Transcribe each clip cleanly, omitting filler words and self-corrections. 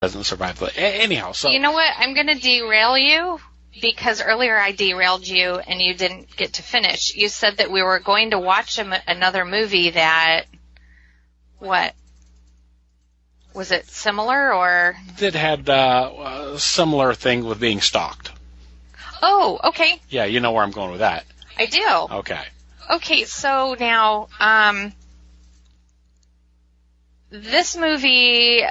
doesn't survive. Anyhow, so. You know what? I'm going to derail you because earlier I derailed you and you didn't get to finish. You said that we were going to watch another movie that, what? Was it similar or? That had a similar thing with being stalked. Oh, okay. Yeah, you know where I'm going with that. I do. Okay. Okay, so now, this movie,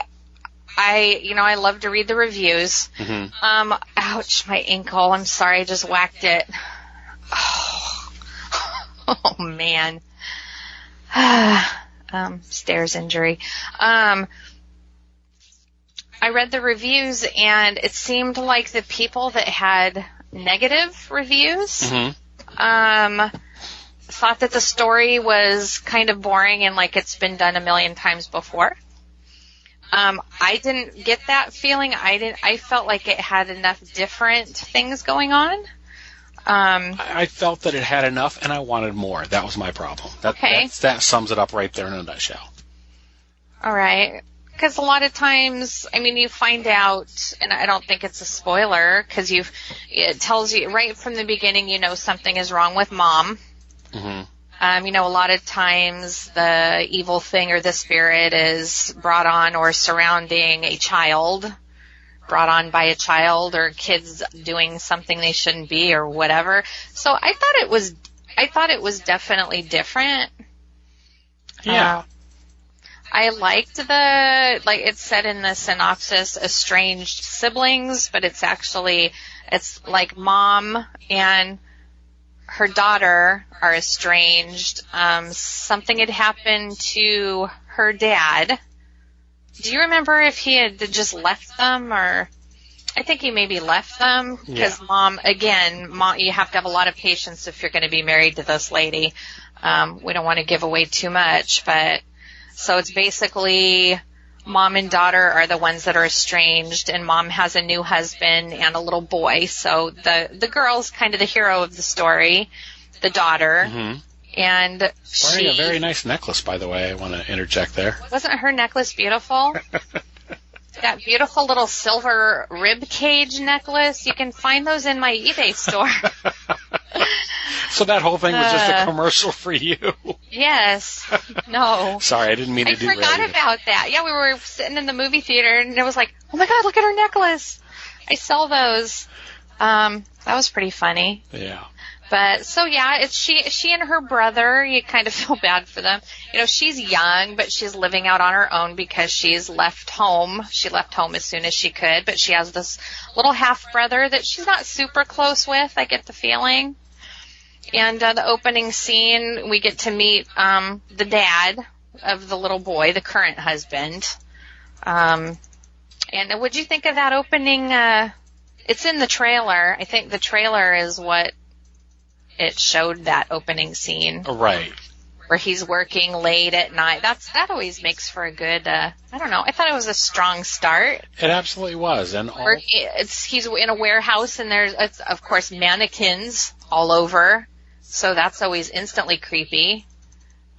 I love to read the reviews. Mm-hmm. Ouch, my ankle. I'm sorry, I just whacked it. Oh man. Stairs injury. I read the reviews, and it seemed like the people that had negative reviews thought that the story was kind of boring and like it's been done a million times before. I didn't get that feeling. I felt like it had enough different things going on. I felt that it had enough, and I wanted more. That was my problem. That sums it up right there in a nutshell. All right. Because a lot of times, you find out, and I don't think it's a spoiler, because it tells you right from the beginning, something is wrong with mom. Mm-hmm. A lot of times the evil thing or the spirit is brought on or surrounding a child, brought on by a child or kids doing something they shouldn't be or whatever. So I thought it was definitely different. Yeah. I liked like it said in the synopsis, estranged siblings, but it's like mom and her daughter are estranged. Something had happened to her dad. Do you remember if he had just left them, or I think he maybe left them because mom, you have to have a lot of patience if you're going to be married to this lady. We don't want to give away too much, but so it's basically mom and daughter are the ones that are estranged, and mom has a new husband and a little boy. So the girl's kind of the hero of the story, the daughter. Mm-hmm. And wearing a very nice necklace, by the way. I want to interject there. Wasn't her necklace beautiful? That beautiful little silver rib cage necklace. You can find those in my eBay store. So that whole thing was just a commercial for you? Yes. No. Sorry, I didn't mean to do that. I forgot about that. Yeah, we were sitting in the movie theater, and it was like, oh, my God, look at her necklace. I sell those. That was pretty funny. Yeah. But, so, yeah, it's she and her brother. You kind of feel bad for them. She's young, but she's living out on her own because she's left home. She left home as soon as she could, but she has this little half-brother that she's not super close with, I get the feeling. And the opening scene, we get to meet the dad of the little boy, the current husband. And what'd you think of that opening? It's in the trailer. I think the trailer is what it showed, that opening scene. Right. Where he's working late at night. That always makes for a good, I don't know. I thought it was a strong start. It absolutely was. And he's in a warehouse, and there's, of course, mannequins all over. So that's always instantly creepy.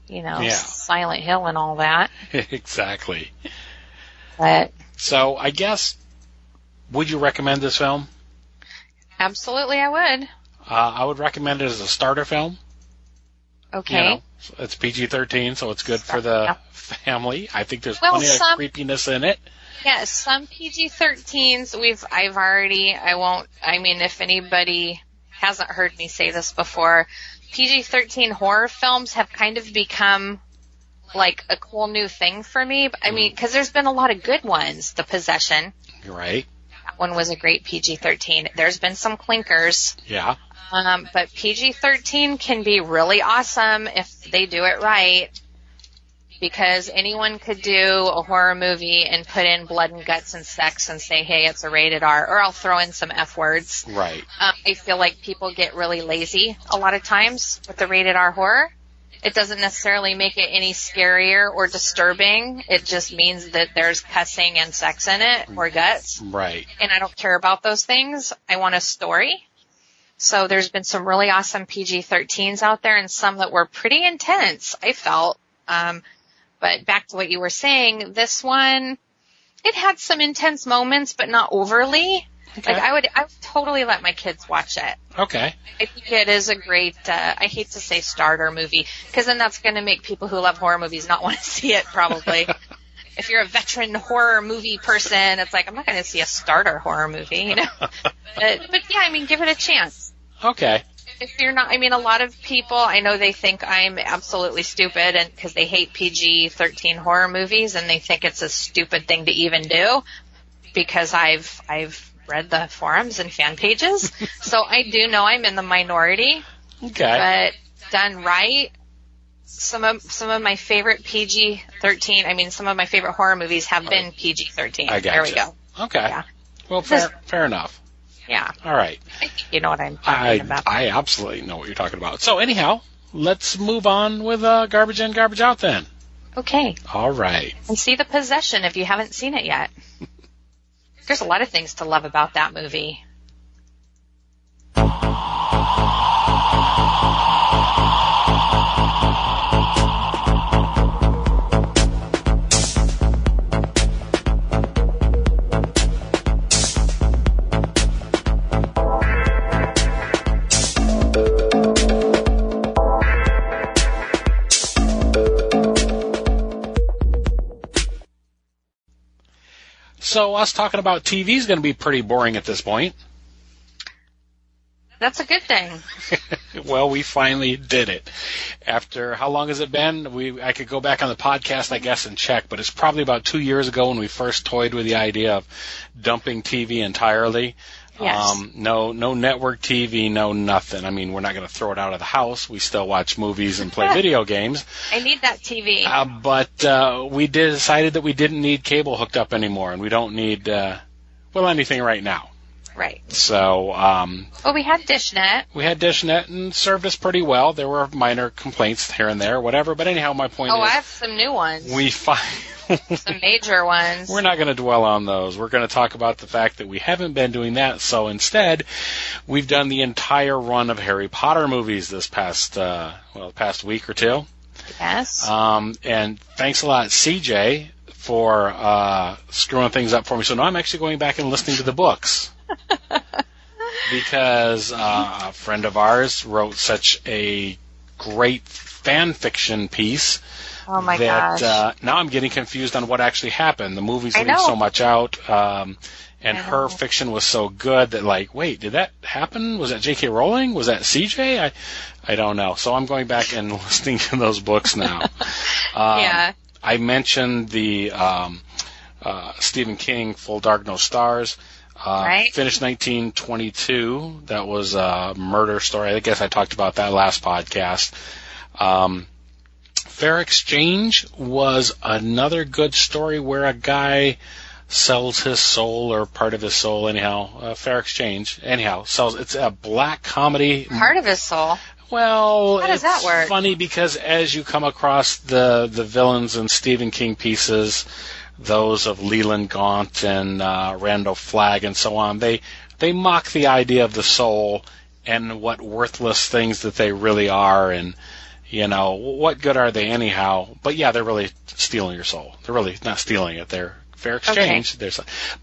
Silent Hill and all that. Exactly. But so I guess, would you recommend this film? Absolutely, I would. I would recommend it as a starter film. Okay. It's PG-13, so it's good for the family. I think there's plenty of creepiness in it. Yeah, some PG-13s if anybody hasn't heard me say this before, PG-13 horror films have kind of become like a cool new thing for me. Because there's been a lot of good ones. The Possession. Right. That one was a great PG-13. There's been some clinkers. Yeah. But PG-13 can be really awesome if they do it right, because anyone could do a horror movie and put in blood and guts and sex and say, hey, it's a rated R, or I'll throw in some F words. Right. I feel like people get really lazy a lot of times with the rated R horror. It doesn't necessarily make it any scarier or disturbing. It just means that there's cussing and sex in it, or guts. Right. And I don't care about those things. I want a story. So there's been some really awesome PG-13s out there, and some that were pretty intense, I felt. But back to what you were saying, this one, It had some intense moments, but not overly. Okay. Like I would totally let my kids watch it. Okay. I think it is a great, I hate to say starter movie, because then that's going to make people who love horror movies not want to see it, probably. If you're a veteran horror movie person, it's like, I'm not going to see a starter horror movie, you know? But yeah, I mean, give it a chance. Okay. If you're not, I mean, a lot of people, I know they think I'm absolutely stupid and because they hate PG-13 horror movies and they think it's a stupid thing to even do because I've read the forums and fan pages. So I do know I'm in the minority. Okay. But done right, some of my favorite PG-13, I mean, some of my favorite horror movies have been PG-13. I got There we go. Okay. Yeah. Well, fair enough. Yeah. All right. I think you know what I'm talking about. I absolutely know what you're talking about. So anyhow, let's move on with Garbage In, Garbage Out then. Okay. All right. And see The Possession if you haven't seen it yet. There's a lot of things to love about that movie. So us talking about TV is going to be pretty boring at this point. That's a good thing. Well, we finally did it. After, how long has it been? I could go back on the podcast, I guess, and check, but it's probably about 2 years ago when we first toyed with the idea of dumping TV entirely. Yes. No network TV, no nothing. I mean, we're not going to throw it out of the house. We still watch movies and play video games. I need that TV. But we decided that we didn't need cable hooked up anymore, and we don't need, anything right now. Right. So, well, we had DishNet. We had DishNet and served us pretty well. There were minor complaints here and there, whatever. But anyhow, my point is... I have some new ones. Some major ones. We're not going to dwell on those. We're going to talk about the fact that we haven't been doing that. So instead, we've done the entire run of Harry Potter movies this past week or two. Yes. And thanks a lot, CJ, for screwing things up for me. So now I'm actually going back and listening to the books. Because a friend of ours wrote such a great fan fiction piece. Oh my gosh. Now I'm getting confused on what actually happened. The movies leave so much out, and her fiction was so good that, like, wait, did that happen? Was that J.K. Rowling? Was that CJ? I don't know. So I'm going back and listening to those books now. Yeah. I mentioned the Stephen King, Full Dark, No Stars. Right. Finished 1922. That was a murder story. I guess I talked about that last podcast. Fair Exchange was another good story where a guy sells his soul or part of his soul. Anyhow, Fair Exchange. Anyhow, it's a black comedy. Part of his soul. Well, how does that work? It's funny because as you come across the villains in Stephen King pieces, those of Leland Gaunt and Randall Flagg and so on, they mock the idea of the soul and what worthless things that they really are, and what good are they anyhow? But yeah, they're really stealing your soul. They're really not stealing it. They're fair exchange. Okay.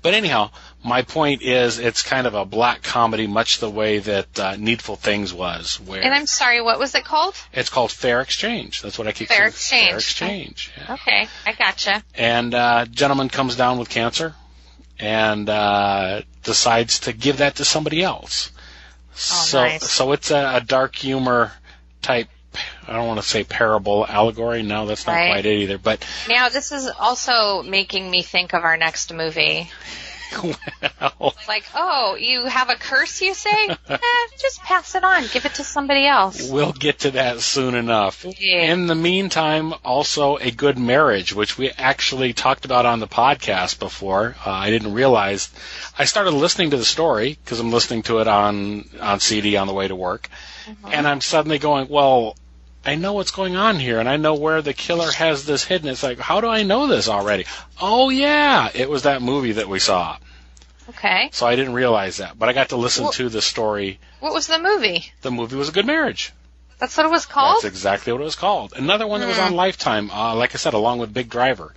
But anyhow, my point is it's kind of a black comedy, much the way that Needful Things was. And I'm sorry, what was it called? It's called Fair Exchange. That's what I keep saying. Fair Exchange. Fair Exchange. Yeah. Okay, I gotcha. And gentleman comes down with cancer and decides to give that to somebody else. Nice. So it's a dark humor type. I don't want to say parable, allegory. No, that's not quite it either. But now this is also making me think of our next movie. Well, like, you have a curse, you say? Just pass it on. Give it to somebody else. We'll get to that soon enough. Yeah. In the meantime, also A Good Marriage, which we actually talked about on the podcast before. I didn't realize. I started listening to the story because I'm listening to it on CD on the way to work. Mm-hmm. And I'm suddenly going, well, I know what's going on here, and I know where the killer has this hidden. It's like, how do I know this already? Oh, yeah, it was that movie that we saw. Okay. So I didn't realize that, but I got to listen to the story. What was the movie? The movie was A Good Marriage. That's what it was called? That's exactly what it was called. Another one that was on Lifetime, like I said, along with Big Driver.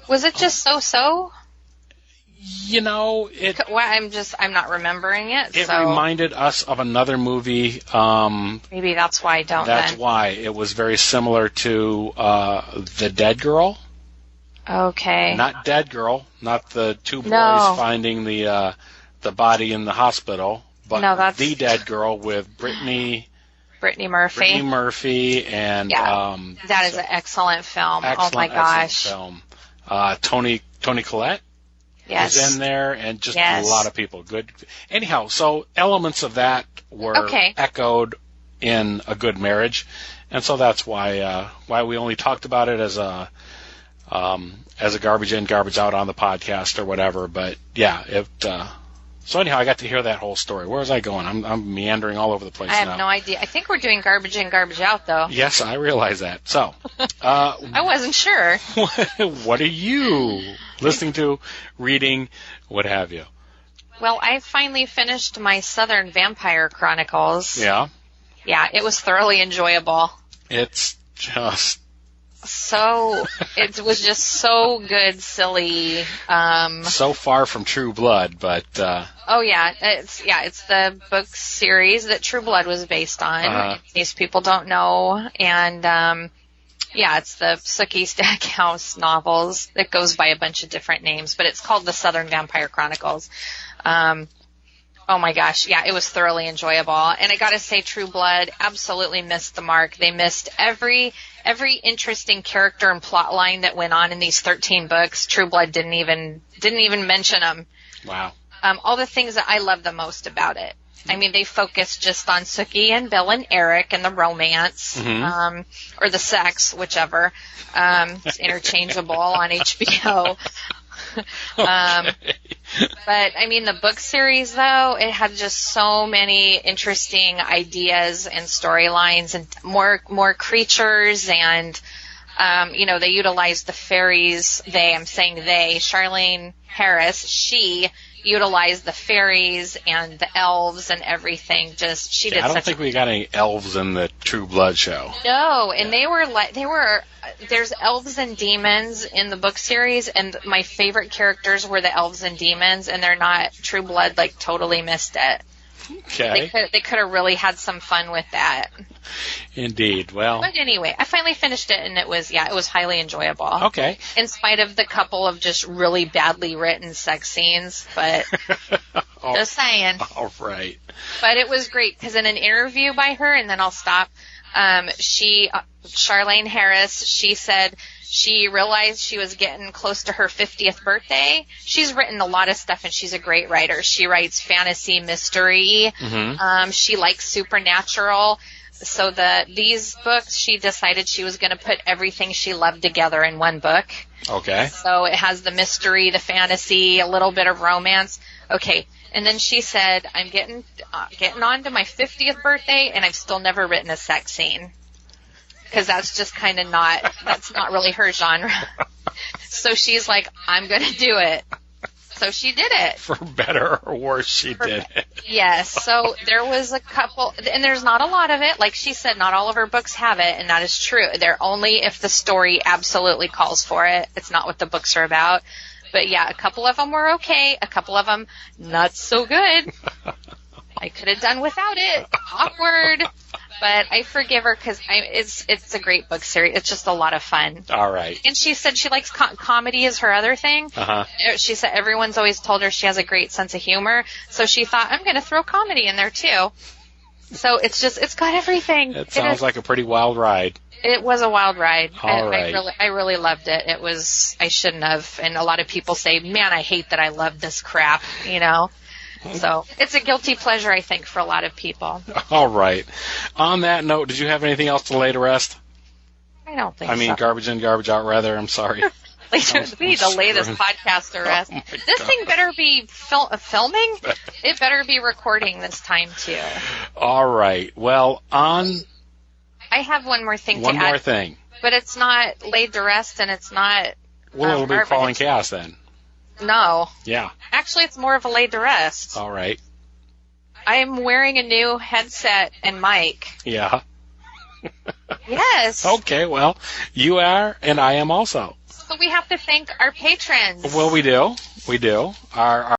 Was it just so-so? I'm not remembering it. It so reminded us of another movie. Maybe that's why I don't. That's then. why. It was very similar to The Dead Girl. Okay. Not Dead Girl, not the two boys No. finding the body in the hospital, but No, that's The Dead Girl with Brittany Murphy. and That is an excellent film. excellent, Oh my gosh. excellent film. Toni Collette Yes. is in there, and just Yes. a lot of people. Good. Anyhow, so elements of that were echoed in A Good Marriage, and so that's why we only talked about it as a garbage in, garbage out on the podcast or whatever. But yeah, so anyhow, I got to hear that whole story. Where was I going? I'm meandering all over the place now. I have no idea. I think we're doing garbage in, garbage out, though. Yes, I realize that. So, I wasn't sure. What are you listening to, reading, what have you? Well, I finally finished my Southern Vampire Chronicles. Yeah. Yeah, it was thoroughly enjoyable. It's just... It was just so good, silly. So far from True Blood, but... It's the book series that True Blood was based on, in case people don't know. And, it's the Sookie Stackhouse novels. It goes by a bunch of different names, but it's called the Southern Vampire Chronicles. Oh my gosh, yeah, it was thoroughly enjoyable. And I gotta say, True Blood absolutely missed the mark. They missed every interesting character and plot line that went on in these 13 books. True Blood didn't even mention them. Wow. All the things that I love the most about it. I mean, they focused just on Sookie and Bill and Eric and the romance, or the sex, whichever. It's interchangeable on HBO. But I mean, the book series, though, it had just so many interesting ideas and storylines and more creatures, and they utilized the fairies. Charlene Harris, she utilized the fairies and the elves and everything. I don't think we got any elves in the True Blood show. No, and there's elves and demons in the book series, and my favorite characters were the elves and demons, and they're not. True Blood totally missed it. Okay. They could have really had some fun with that. Indeed. Well. But anyway, I finally finished it, and it was highly enjoyable. Okay. In spite of the couple of just really badly written sex scenes, but just saying. All right. But it was great, because in an interview by her, and then I'll stop, Charlene Harris, she said she realized she was getting close to her 50th birthday. She's written a lot of stuff, and she's a great writer. She writes fantasy, mystery. Mm-hmm. She likes supernatural. So these books, she decided she was going to put everything she loved together in one book. Okay. So it has the mystery, the fantasy, a little bit of romance. Okay. And then she said, I'm getting on to my 50th birthday, and I've still never written a sex scene. Because that's just kind of that's not really her genre. So she's like, I'm going to do it. So she did it. For better or worse, she did it. Yes. So there was a couple, and there's not a lot of it. Like she said, not all of her books have it, and that is true. They're only if the story absolutely calls for it. It's not what the books are about. But yeah, a couple of them were okay. A couple of them, not so good. I could have done without it. Awkward. But I forgive her because it's a great book series. It's just a lot of fun. All right. And she said she likes comedy is her other thing. Uh-huh. She said everyone's always told her she has a great sense of humor. So she thought, I'm going to throw comedy in there too. So it's got everything. It sounds like a pretty wild ride. It was a wild ride. All right. I really loved it. I shouldn't have. And a lot of people say, man, I hate that I love this crap, So it's a guilty pleasure, I think, for a lot of people. All right. On that note, did you have anything else to lay to rest? I don't think so. I mean, garbage in, garbage out, rather. I'm sorry. We need to lay this podcast to rest. Oh this thing better be filming. It better be recording this time, too. All right. Well, I have one more thing to add. One more thing. But it's not laid to rest, and it's not... Well, it'll be Falling Chaos, then. No. Yeah. Actually, it's more of a laid to rest. All right. I am wearing a new headset and mic. Yeah. Yes. Okay, well, you are, and I am also. So we have to thank our patrons. Well, we do. We do. Our